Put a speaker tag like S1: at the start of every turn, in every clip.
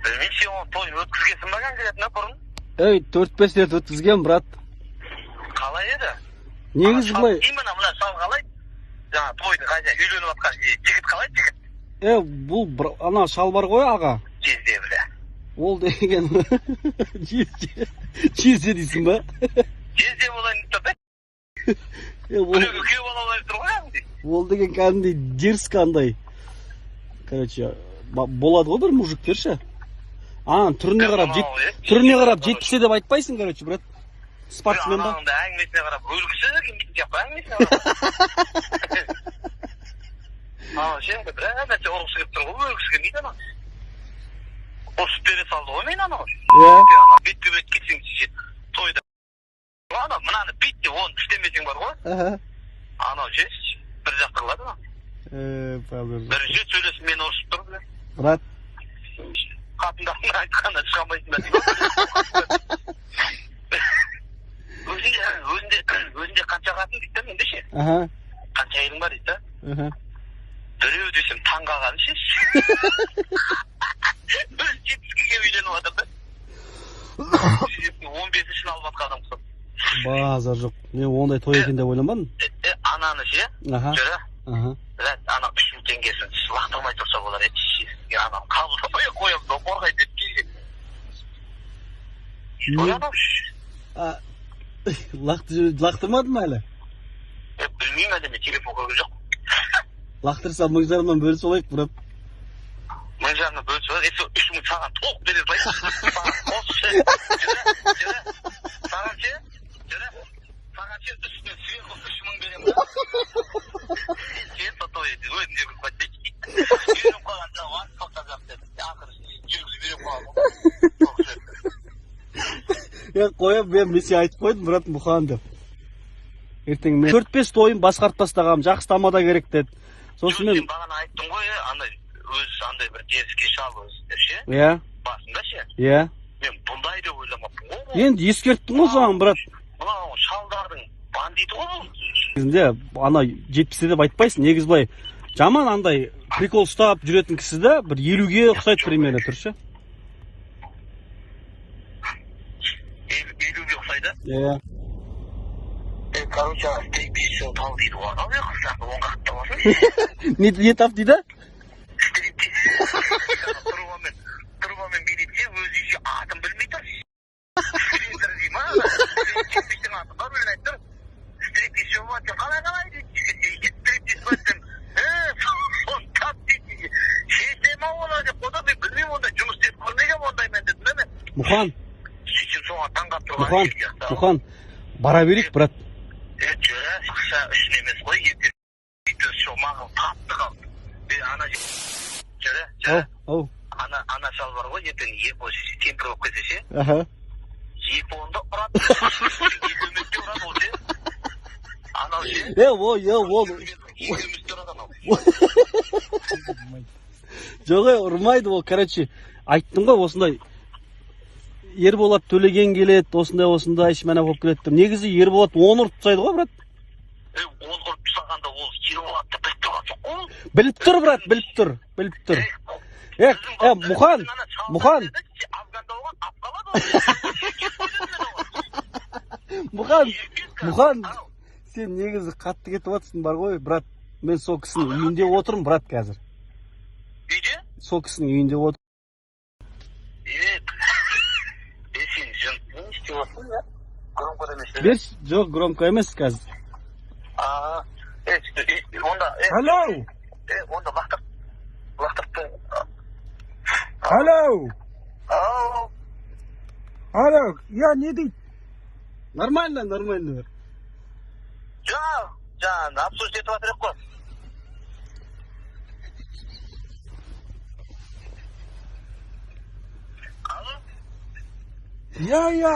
S1: Білмеймін, сен оны тойын өткізгесін баған келетін бұрын?
S2: 4-5 рет өткізген, брат.
S1: Қалай еді?
S2: Негізі былай.
S1: Именно мына шал қалай? Жаңа тойды қайда үйленіп атқан жігіт қалай жігіт?
S2: Бұл ана шал бар ғой, аға.
S1: Жезде біле.
S2: Ол деген жезде дейсің ба?
S1: Жезде болайын деп тұрды. Біреуге күйеу бала болып тұр ғой яғни.
S2: Ол деген кәдімгідей дерзкі андай. Короче, болады ғой бір мужиктер ше. Түріне қарап жетпісе деп айтпайсың, короче, брат. Спортсмен ба?
S1: Анағында әңгімесіне қарап өлгісі кемейтін жаппа әңгімесіне қарап. Сен бір нәрсе ұрғысы келіп тұр ғой, өлгісі келмейді ана. Ұрсып бере салды ғой мен анау. Бетке бет кетсең тойда. Мынаны бетте оны істемесең бар ғой. Анау ше бір жақ қылады ма? Бірінші сөйлесін мен ұрсып тұр біле.
S2: Брат.
S1: Қатындағын айтқанда шығамайсың ба деймін. Өзінде қанша қатын дейді менде ше. Қанша әйелің бар дейді. Біреу десем таң қалғаны ше. Өз 70-ге үйленіп жатыр да. 15-шін алып жатқан адам ұқсап.
S2: Базар жоқ. Мен ондай той екен деп ойламадым.
S1: Ананы ше, жүрі. Ана 3000 теңгесін лақтырмай тұрса болар еді. Ананы қабылдамай қоямын, қорғайды деп келген. Ойланам ше.
S2: Лақтырмадың ма әлі?
S1: Білмеймін әлі, мен телефон көрген жоқ.
S2: Лақтырса 1000 жарымнан бөліс олайық, брат.
S1: 1000 жарымнан бөліс олайық, есі 3000 саған толық берер бай. Саған қос ше, жүрі. Саған ше, үстіне сверху 3000 берем ба? Сен той еді, өзінде бір қойды. Үйреніп қалған жау аз тоқтап жақты. Ақыры жүргізі берем қалған.
S2: Қоям, мен сен айтып қойдым, брат, Мұқан деп. Ертең мен 4-5 тойын басқарып тастағам, жақсы тамада керек деді. Сосын мен
S1: бағана айттым ғой, өз андай бір дерзке шал өзі ше. Басында ше. Мен бұндай деп ойламаппын ғой.
S2: Енді ескерттің ғой саған, брат.
S1: Мынау шалдардың бандиті ғой бұл.
S2: Негізінде ана 70 деп айтпайсың, негіз былай жаман андай прикол ұстап жүретін кісі де бір 50-ге ұқсайды примерно тұршы.
S1: 50-ге ұқсайды? Короче, стриптизші тал дейді ғой. Анау не қылсақ, оңғақта болсын.
S2: Не тап дейді?
S1: Стриптиз. Тұрғамен билетсе, өз үйше атын білмей тұр. Стриптер дей ма? Стриптиздің атын бар білін айтыр. Стриптизші болатын қалай дейді. Стриптиз болатын. Сон тап дейді. Шешем ауыла деп қода, мен білмеймін ондай жұмыс істеп көрмеген ондай мен дедім әме.
S2: Мұқан.
S1: Шешем соған таңғап тұрған.
S2: Мұқан. Бара берейік, брат.
S1: Жүрі, ақша үшін емес қой, ертең үйді шо маған тапты қалды. Ана жүрі, ана шал бар ғой, ертең темпір болып кетсе ше. Жепонды ұрады. Екеуместе ұрады ол ше. Анау ше. Екеуместе ұрады анау.
S2: Жоқ, ұрмайды ол, короче, айттым ғой осындай. Ерболат төлеген келеді, осындай ішмәна болып келеді. Негізі Ерболат 10 ұрып тастайды ғой, брат?
S1: 10 ұрып тастағанда ол Ерболатты біліп тұрған жоқ қой?
S2: Біліп тұр, брат, біліп тұр. Мұқан. Мұқан, сен негізі қатты кетіп жатсың бар ғой, брат. Мен сол кісінің үйінде отырмын, брат, қазір.
S1: Үйде?
S2: Сол кісінің үйінде отырмын. Жоқ, громко емес қазір.
S3: Алло!
S1: Онда лақтырыпты.
S3: Алло! Алло, я не дейді?
S2: Нормально.
S1: Жаңа, абсурд етіп атырық қой. Алло?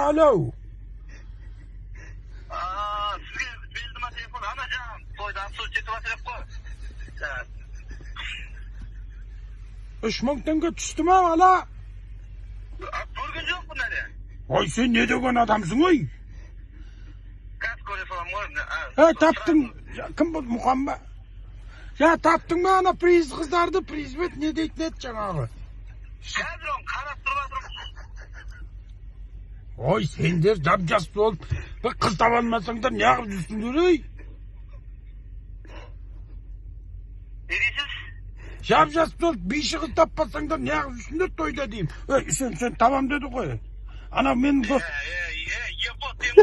S3: Алло!
S1: Сізге белді ма телефон? Ана жаңа, тойда абсурд етіп атырық қой.
S3: 3000 теңге түсті ма, ала?
S1: Көрген жоқпын әлі.
S3: Ой, сен не деген адамсың, ой?
S1: Қас көре салам ғой.
S3: Таптың, кім бұл, Мұқан ба? Таптың ба ана приз қыздарды, приз бет не дейтін еді жаңағы?
S1: Қазір оны қарап тұрып жатырмын.
S3: Ой, сендер жап-жас болып, бір қыз таба алмасаңдар, не қылып жүрсіңдер, ей?
S1: Не дейсіз?
S3: Жап-жас болып, биші қыз таппасаңдар, не қылып жүрсіңдер тойда деймін. Ей, сен табам деді ғой. Ана менің дос...
S1: Епот деймін